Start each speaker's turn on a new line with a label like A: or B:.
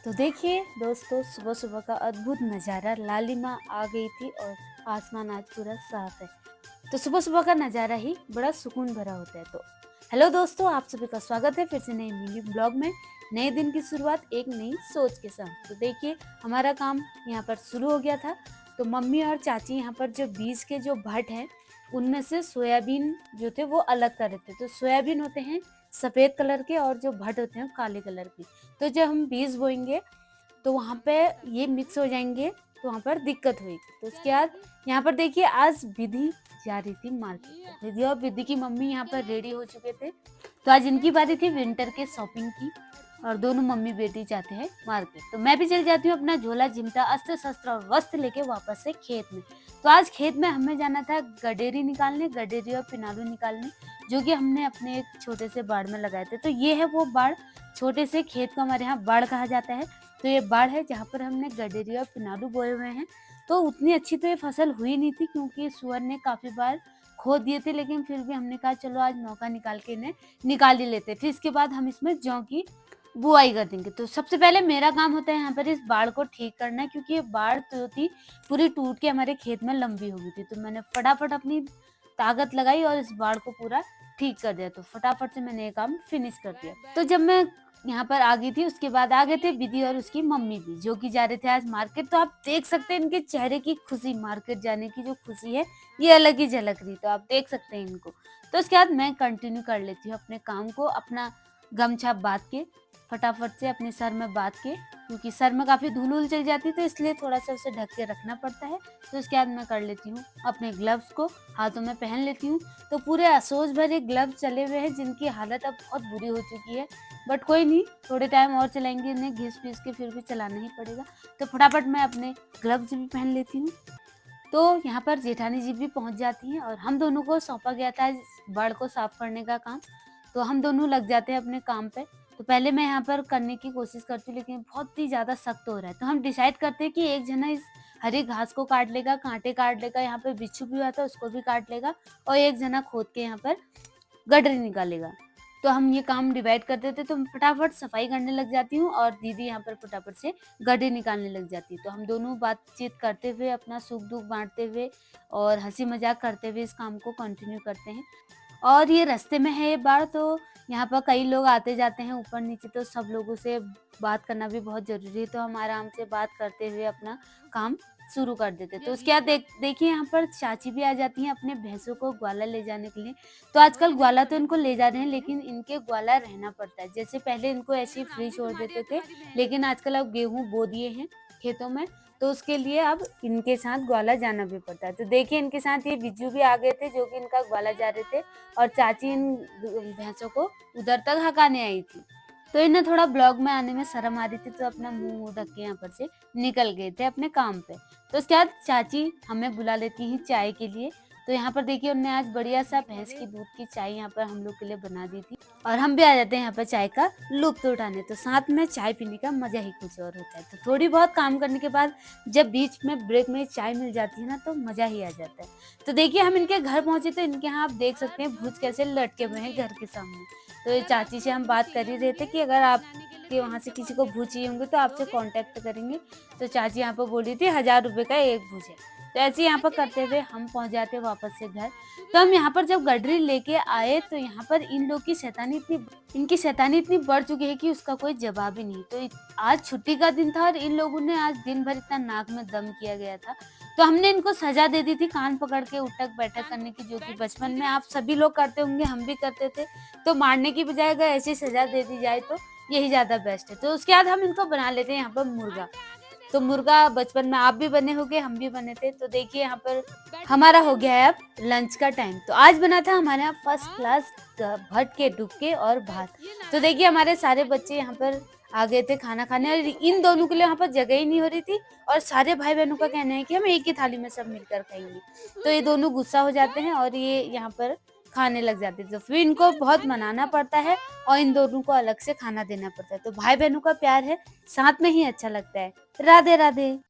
A: तो देखिए दोस्तों, सुबह सुबह का अद्भुत नज़ारा, लालिमा आ गई थी और आसमान आज पूरा साफ है। तो सुबह सुबह का नज़ारा ही बड़ा सुकून भरा होता है। तो हेलो दोस्तों, आप सभी का स्वागत है फिर से नए मिनी ब्लॉग में। नए दिन की शुरुआत एक नई सोच के साथ। तो देखिए, हमारा काम यहाँ पर शुरू हो गया था। तो मम्मी और चाची यहाँ पर जो बीज के जो भट्ट हैं, उनमें से सोयाबीन जो थे वो अलग कर रहे थे। तो सोयाबीन होते हैं सफ़ेद कलर के और जो भट्ट होते हैं काले कलर के। तो जब हम बीज बोएंगे तो वहाँ पे ये मिक्स हो जाएंगे, तो वहाँ पर दिक्कत हुई। तो उसके बाद यहाँ पर देखिए, आज विधि जा रही थी मार्केट। विधि और विधि की मम्मी यहाँ पर रेडी हो चुके थे। तो आज इनकी बारी थी विंटर के शॉपिंग की और दोनों मम्मी बेटी जाते हैं मार्केट। तो मैं भी चल जाती हूँ अपना झोला, चिमटा, अस्त्र शस्त्र और वस्त्र लेके वापस से खेत में। तो आज खेत में हमें जाना था गडेरी निकालने, गडेरी और पिनालू निकालने, जो कि हमने अपने एक छोटे से बाड़ में लगाए थे। तो ये है वो बाड़, छोटे से खेत को हमारे यहाँ बाड़ कहा जाता है। तो ये बाड़ है जहाँ पर हमने गडेरी और पिनालू बोए हुए हैं। तो उतनी अच्छी तो ये फसल हुई नहीं थी क्योंकि सुअर ने काफी बार खोद दिए थे, लेकिन फिर भी हमने कहा चलो आज मौका निकाल के इन्हें निकाल ही लेते। फिर इसके बाद हम इसमें जौ की बुआई कर देंगे। तो सबसे पहले मेरा काम होता है यहाँ पर इस बाड़ को ठीक करना, क्योंकि ये बाड़ जो थी पूरी टूट के हमारे खेत में लंबी हो गई थी। तो मैंने फटाफट अपनी ताकत लगाई और इस बाड़ को पूरा ठीक कर दिया। तो फटाफट से मैंने ये काम फिनिश कर दिया। तो जब मैं यहाँ पर आ गई थी, उसके बाद आ गए थे विधि और उसकी मम्मी भी, जो कि जा रहे थे आज मार्केट। तो आप देख सकते हैं इनके चेहरे की खुशी, मार्केट जाने की जो खुशी है ये अलग ही झलक रही। तो आप देख सकते हैं इनको। तो उसके बाद मैं कंटिन्यू कर लेती हूँ अपने काम को, अपना गमछा बांध के फटाफट से अपने सर में बांध के, क्योंकि सर में काफी धूल उल चल जाती है, तो इसलिए थोड़ा सा उसे ढक के रखना पड़ता है। तो उसके बाद मैं कर लेती हूँ अपने ग्लव्स को हाथों में पहन लेती हूँ। तो पूरे असोज भरे ग्लव्स चले हुए हैं जिनकी हालत अब बहुत बुरी हो चुकी है, बट कोई नहीं, थोड़े टाइम और चलाएंगे, इन्हें घिस पीस के फिर भी चलाना ही पड़ेगा। तो फटाफट मैं अपने ग्लव्स भी पहन लेती हूँ। तो यहाँ पर जेठानी जी भी पहुँच जाती हैं और हम दोनों को सौंपा गया था इस बाड़ को साफ करने का काम। तो हम दोनों लग जाते हैं अपने काम पे। तो पहले मैं यहाँ पर करने की कोशिश करती हूँ, लेकिन बहुत ही ज़्यादा सख्त हो रहा है। तो हम डिसाइड करते हैं कि एक जना इस हरी घास को काट लेगा, कांटे काट लेगा, यहाँ पे बिच्छू भी हुआ था उसको भी काट लेगा, और एक जना खोद के यहाँ पर गडरी निकालेगा। तो हम ये काम डिवाइड कर देते। तो मैं फटाफट सफाई करने लग जाती हूँ और दीदी यहाँ पर फटाफट से गड्ढे निकालने लग जाती है। तो हम दोनों बातचीत करते हुए, अपना सुख दुख बांटते हुए और हंसी मजाक करते हुए इस काम को कंटिन्यू करते हैं। और ये रास्ते में है ये बाड़, तो यहाँ पर कई लोग आते जाते हैं ऊपर नीचे, तो सब लोगों से बात करना भी बहुत ज़रूरी है। तो हम आराम से बात करते हुए अपना काम शुरू कर देते। तो उसके बाद देखिए यहाँ पर चाची भी आ जाती हैं अपने भैंसों को ग्वाला ले जाने के लिए। तो आजकल ग्वाला तो इनको ले जा रहे हैं, लेकिन इनके ग्वाला रहना पड़ता है। जैसे पहले इनको ऐसे ही फ्री छोड़ देते थे, लेकिन आजकल अब गेहूँ बो दिए हैं खेतों में, तो उसके लिए अब इनके साथ ग्वाला जाना भी पड़ता है। तो देखिए इनके साथ ये बिज्जू भी आ गए थे, जो कि इनका ग्वाला जा रहे थे, और चाची इन भैंसों को उधर तक हकाने आई थी। तो इन्हें थोड़ा ब्लॉग में आने में शर्म आ रही थी, तो अपना मुंह ढक के यहाँ पर से निकल गए थे अपने काम पे। तो उसके बाद चाची हमें बुला लेती हैं चाय के लिए। तो यहाँ पर देखिए उन्होंने आज बढ़िया सा भैंस की दूध की चाय यहाँ पर हम लोग के लिए बना दी थी, और हम भी आ जाते हैं यहाँ पर चाय का लुत्फ उठाने। तो साथ में चाय पीने का मजा ही कुछ और होता है। तो थोड़ी बहुत काम करने के बाद जब बीच में ब्रेक में चाय मिल जाती है ना, तो मजा ही आ जाता है। तो देखिए हम इनके घर पहुंचे, तो इनके यहाँ आप देख सकते हैं भुज कैसे लटके हुए हैं घर के सामने। तो ये चाची से हम बात कर ही रहे थे कि अगर आपके वहाँ से किसी को भूज चाहिए होंगे तो आपसे कांटेक्ट करेंगे। तो चाची यहाँ पर बोली थी 1000 रुपए का एक भूज है। तो ऐसे यहाँ पर करते हुए हम पहुँच जाते वापस से घर। तो हम यहाँ पर जब गडरी लेके आए, तो यहाँ पर इन लोग की इनकी शैतानी इतनी बढ़ चुकी है कि उसका कोई जवाब ही नहीं। तो आज छुट्टी का दिन था और इन लोगों ने आज दिन भर इतना नाक में दम किया गया था। तो हमने इनको सजा दे दी थी कान पकड़ के उठक बैठक करने की, जो कि बचपन में आप सभी लोग करते होंगे, हम भी करते थे। तो मारने की बजाय अगर ऐसी सजा दे दी जाए तो यही ज्यादा बेस्ट है। तो उसके बाद हम इनको बना लेते हैं यहाँ पर मुर्गा। तो मुर्गा बचपन में आप भी बने होंगे, हम भी बने थे। तो देखिए यहाँ पर हमारा हो गया है अब लंच का टाइम। तो आज बना था हमारे यहाँ फर्स्ट क्लास भट के डुबके और भात। तो देखिए हमारे सारे बच्चे यहाँ पर आ गए थे खाना खाने, और इन दोनों के लिए यहाँ पर जगह ही नहीं हो रही थी, और सारे भाई बहनों का कहना है कि हम एक ही थाली में सब मिलकर खाएंगे। तो ये दोनों गुस्सा हो जाते हैं और ये यहाँ पर खाने लग जाते हैं। तो फिर इनको बहुत मनाना पड़ता है और इन दोनों को अलग से खाना देना पड़ता है। तो भाई बहनों का प्यार है, साथ में ही अच्छा लगता है। राधे राधे।